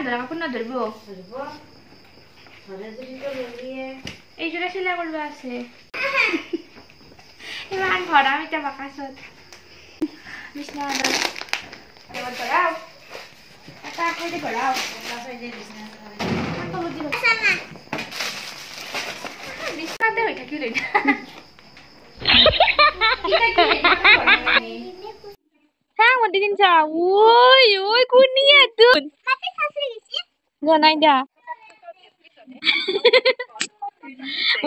ধৰা কাপোৰ নধৰিব এই যোৰা চিলাই কৰিব আছে ইমান ভৰাম এতিয়া বাকাছত বিছনা ভৰাও এটা আখেদি ভৰাও বিছনাতে হৈ থাকিল হ্যাঁ মধ্যে দিন যা ওই ওই কুনিয়ে তুই গনাই দা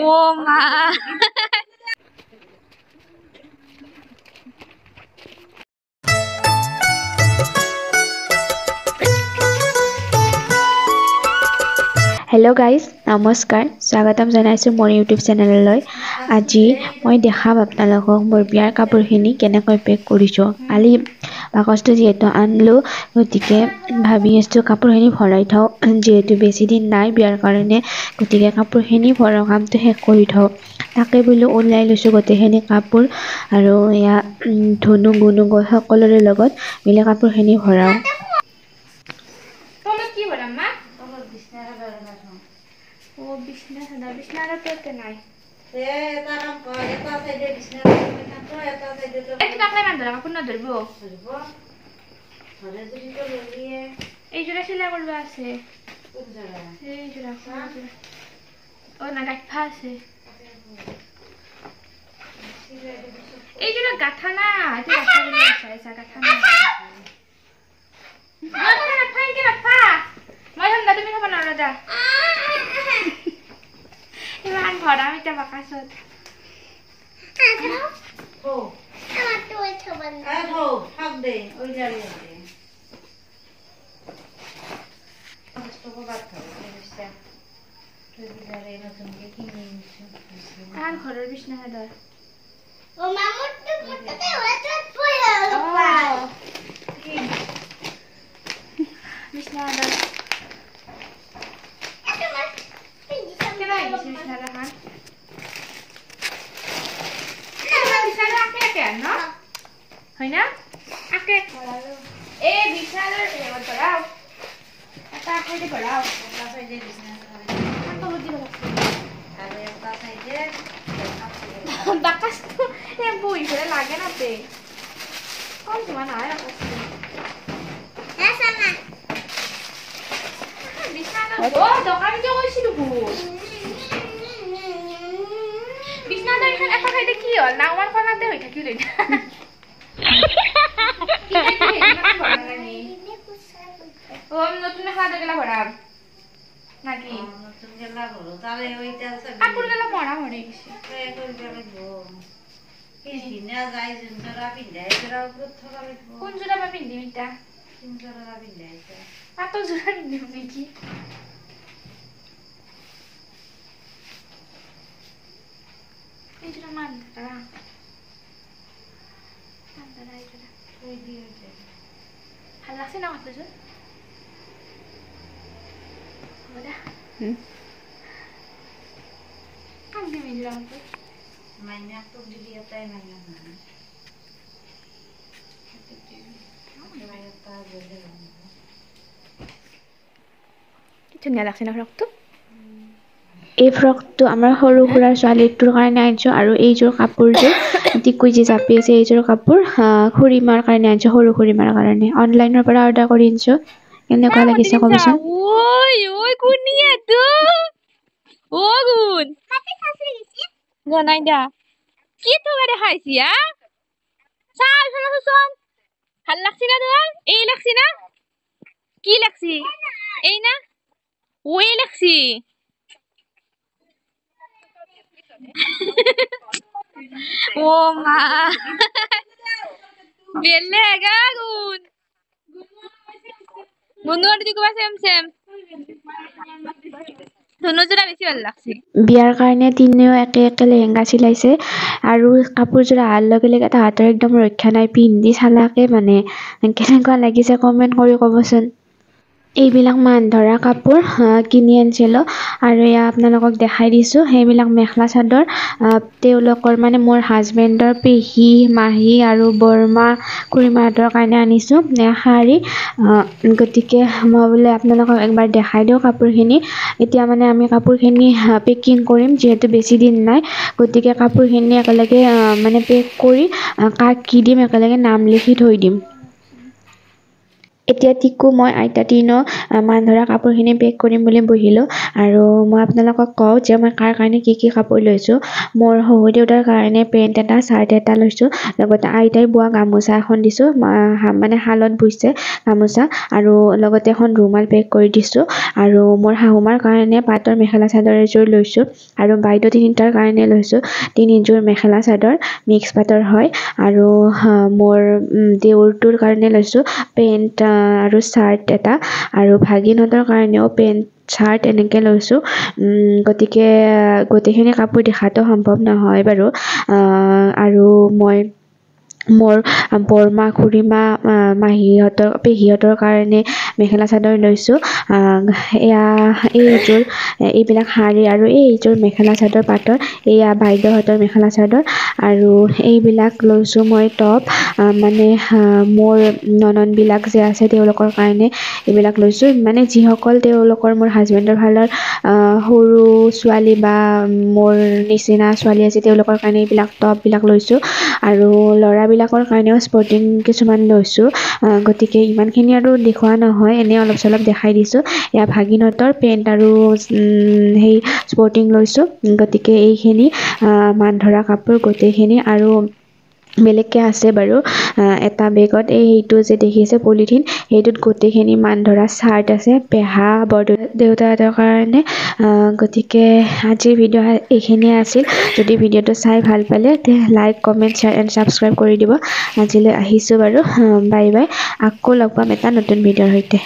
ও মা हेलो गाइज नमस्कार स्वागतम जानाइছো মোৰ ইউটিউব চেনেললৈ আজি মই দেখাম আপোনালোকক মোৰ বিয়াৰ কাপোৰখিনি কেনেকৈ পেক কৰিছো কালি বাকচটো যেহেতু আনলো গতিকে ভাবি আছো কাপোৰখিনি ভৰাই থওঁ যেহেতু বেছি দিন নাই বিয়াৰ কাৰণে গতিকে কাপোৰখিনি ভৰাৰ কামটো শেষ কৰি থওঁ তাকে বুলো ওলাই লৈছো গোটেইখিনি কাপোৰ আৰু ইয়া ধনু গুনু গৈ সকলোৰে লগত মিলি কাপোৰখিনি ভৰাও কি ভৰাম মা ও বিছনা সাদা বিছনাটা পেতে নাই এটা কাম কর এটা সাইডে বিছনা তো এটা সাইডে তো এই টাকা না ধরা কাপড় না ধরবো ধরে যদি তো লইয়ে এই জোড়া সেলাই করবে আছে কোন জায়গা এই জোড়া ও না গাঠা আছে এই জোড়া গাঠা না এটা গাঠা বলে আছে এটা গাঠা না গাঠা ফাইন কে গাঠা মই হন তুমি খাব না রাজা ইমান ভৰাম এতিয়া বাকাছত ও আমার তো ওই ছবন আ হো হাক দে ওই জারি আছে কষ্ট করবা তো বুঝছা তুই জারে নতুন কে কিনে নিছ আর ঘরের বিছনা হাদার ও মামুর তো করতে ওটা পড়ে কি বিছনা হাদার হয় না আকে এ বিছানার এবার ধরাও একটা আকেতে ধরাও একটা সাইডে বিছানা ধরাও তো বুদ্ধি বলা আর একটা সাইডে বাকাস তো এ বই করে লাগে না তে কোন তোমার না রাখো হ্যাঁ সামনে বিছানা ও দোকানে যে কইছিল ভুল বিছনাটা এখানে একটা সাইডে কি হল না আমার কোনাতে হই থাকিল এটা ও নতুন খাদা গেলা ভরাম নাকি নতুন গেলা ভরো তাহলে ওইটা কাপড় গেলা মরা মরে গেছে এই কই গেলে গো এই দিনা যাই জুনরা পিন্দাই জরা উপর থরা লাগবো কোন জরা বা পিন্দি মিটা কোন জরা পিন্দাই এটা আত জরা পিন্দি নাকি এই জরা মানরা ওই দিয়ে আছে ভালো লাগছে না মাত্র ওটা কাম দিবি দিলাম তো মাইনা তো দিলি এটাই মাইনা না ধুনীয়া লাগছে না ফ্ৰকটো এই ফ্ৰকটো আমাৰ সৰু খুৰাৰ ছোৱালীটোৰ কাৰণে আনিছো আৰু এইযোৰ কাপোৰযোৰ টিকুই যে জাপি আছে এইযোৰ কাপোৰ খুৰীমাৰ কাৰণে আনিছো সৰু খুৰীমাৰ কাৰণে অনলাইনৰ পৰা অৰ্ডাৰ কৰি আনিছো কেনেকুৱা লাগিছে কবচোন ওই ওই কুনিয়ে তুই ও গুণ গনাই দা কি তো বারে খাইছি আ চাল ফেলাছন ভাল লাগছি না তোর এই লাগছি না কি লাগছি এই না ওই লাগছি ও মা বেলে গাগুন বন্ধু আর দিকবা সেম সেম ধনুজরা বেশি ভাল লাগছে বিয়াৰ কাৰণে তিনিও একে একে লেহেঙ্গা চিলাইছে আৰু কাপোৰযোৰ আহাৰ লগে লগে তাহাঁতৰ একদম ৰক্ষা নাই পিন্ধি চালাকে মানে কেনেকুৱা লাগিছে কমেন্ট কৰি কবচোন এইবিলাক মান ধৰা কাপোৰ কিনি আনিছিলোঁ আৰু এয়া আপোনালোকক দেখাই দিছোঁ সেইবিলাক মেখেলা চাদৰ তেওঁলোকৰ মানে মোৰ হাজবেণ্ডৰ পেহী মাহী আৰু বৰমা খুৰীমাহঁতৰ কাৰণে আনিছোঁ শাৰী গতিকে মই বোলে আপোনালোকক একবাৰ দেখাই দিওঁ কাপোৰখিনি এতিয়া মানে আমি কাপোৰখিনি পেকিং কৰিম যিহেতু বেছি দিন নাই গতিকে কাপোৰখিনি একেলগে মানে পেক কৰি কাক কি দিম একেলগে নাম লিখি থৈ দিম এতিয়া টিকু মই আইতা তিনো মান ধৰা কাপোৰখিনি পেক কৰিম বুলি বহিলোঁ আৰু মই আপোনালোকক কওঁ যে মই কাৰ কাৰণে কি কাপোৰ লৈছোঁ মোৰ শহুৰ দেউতাৰ কাৰণে পেণ্ট এটা চাৰ্ট এটা লৈছোঁ লগতে আইতাই বোৱা গামোচা এখন দিছোঁ মানে শালত বৈছে গামোচা আৰু লগতে এখন ৰুমাল পেক কৰি দিছোঁ আৰু মোৰ শাহুমাৰ কাৰণে পাটৰ মেখেলা চাদৰ এযোৰ লৈছোঁ আৰু বাইদেউ তিনিটাৰ কাৰণে লৈছোঁ তিনিযোৰ মেখেলা চাদৰ মিক্স পাটৰ হয় আৰু মোৰ দেউৰটোৰ কাৰণে লৈছোঁ পেণ্ট আৰু চাৰ্ট এটা আৰু ভাগিনহঁতৰ কাৰণেও পেণ্ট চাৰ্ট এনেকৈ লৈছোঁ গতিকে গোটেইখিনি কাপোৰ দেখাটো সম্ভৱ নহয় বাৰু আৰু মই মোৰ বৰমা খুৰীমা মাহীহঁতৰ পেহীহঁতৰ কাৰণে মেখেলা চাদৰ লৈছোঁ এইবিলাক শাৰী আৰু এইযোৰ মেখেলা চাদৰ পাটৰ এয়া বাইদেউহঁতৰ মেখেলা চাদৰ আৰু এইবিলাক লৈছোঁ মই টপ মানে মোৰ নননবিলাক যে আছে তেওঁলোকৰ কাৰণে এইবিলাক লৈছোঁ মানে যিসকল তেওঁলোকৰ মোৰ হাজবেণ্ডৰ ফালৰ সৰু ছোৱালী বা মোৰ নিচিনা ছোৱালী আছে তেওঁলোকৰ কাৰণে এইবিলাক টপবিলাক লৈছোঁ আৰু ল'ৰাবিলাকৰ কাৰণেও স্পৰ্টিং কিছুমান লৈছোঁ গতিকে ইমানখিনি আৰু দেখুওৱা নহয় এনেই অলপ চলপ দেখাই দিছোঁ এয়া ভাগিনহঁতৰ পেণ্ট আৰু সেই স্পৰ্টিং লৈছোঁ গতিকে এইখিনি মান ধৰা কাপোৰ গোটেইখিনি আৰু বেলেগকৈ আছে বাৰু এটা বেগত সেইটো যে দেখিছে পলিথিন সেইটোত গোটেইখিনি মান ধৰা চাৰ্ট আছে পেহা বৰদেউতাহঁতৰ কাৰণে গতিকে আজিৰ ভিডিঅ' এইখিনিয়ে আছিল যদি ভিডিঅ'টো চাই ভাল পালে like comment share and subscribe কৰি দিব আজিলৈ আহিছোঁ বাৰু বাই বাই আকৌ লগ পাম এটা নতুন ভিডিঅ'ৰ সৈতে